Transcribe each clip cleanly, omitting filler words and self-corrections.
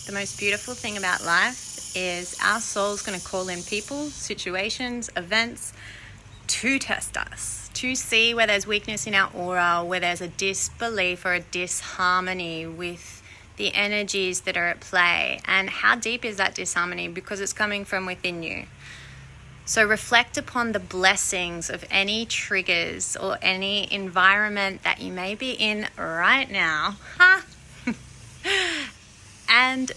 The most beautiful thing about life is our soul's going to call in people, situations, events to test us, to see where there's weakness in our aura, where there's a disbelief or a disharmony with the energies that are at play. And how deep is that disharmony? Because it's coming from within you. So reflect upon the blessings of any triggers or any environment that you may be in right now. And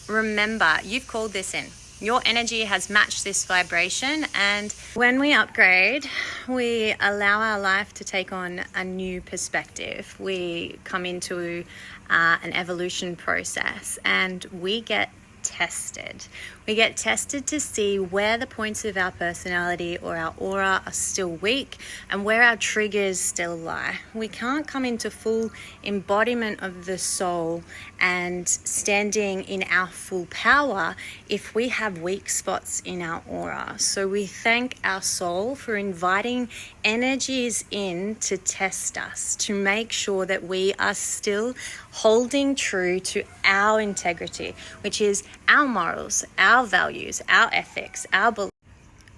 remember, you've called this in. Your energy has matched this vibration, and when we upgrade, we allow our life to take on a new perspective. We come into an evolution process, and we get tested. We get tested to see where the points of our personality or our aura are still weak and where our triggers still lie. We can't come into full embodiment of the soul and standing in our full power if we have weak spots in our aura. So we thank our soul for inviting energies in to test us, to make sure that we are still holding true to our integrity, which is our morals, our values, our ethics, our beliefs.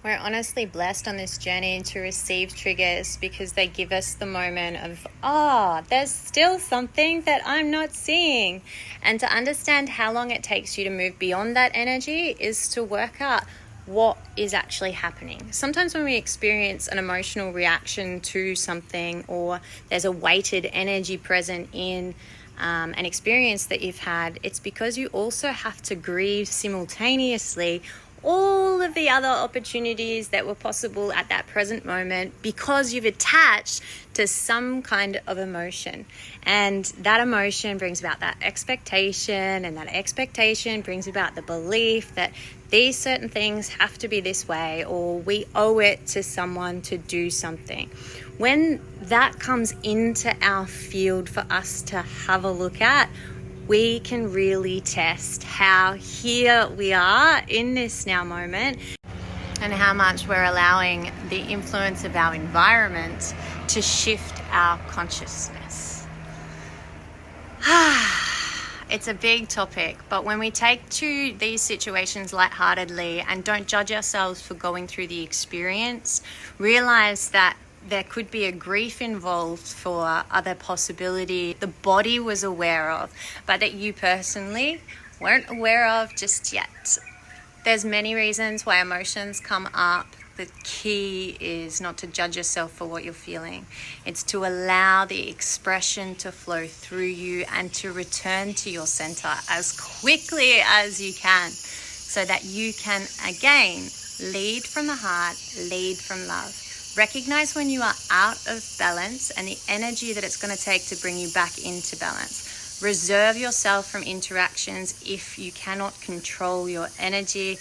We're honestly blessed on this journey to receive triggers because they give us the moment of, there's still something that I'm not seeing. And to understand how long it takes you to move beyond that energy is to work out what is actually happening. Sometimes when we experience an emotional reaction to something, or there's a weighted energy present in an experience that you've had, it's because you also have to grieve simultaneously all of the other opportunities that were possible at that present moment because you've attached to some kind of emotion. And that emotion brings about that expectation, and that expectation brings about the belief that these certain things have to be this way, or we owe it to someone to do something. When that comes into our field for us to have a look at, we can really test how here we are in this now moment and how much we're allowing the influence of our environment to shift our consciousness. It's a big topic, but when we take to these situations lightheartedly and don't judge ourselves for going through the experience, realize that there could be a grief involved for other possibility the body was aware of, but that you personally weren't aware of just yet. There's many reasons why emotions come up. The key is not to judge yourself for what you're feeling. It's to allow the expression to flow through you and to return to your center as quickly as you can, so that you can again lead from the heart, lead from love. Recognize when you are out of balance and the energy that it's going to take to bring you back into balance. Reserve yourself from interactions if you cannot control your energy.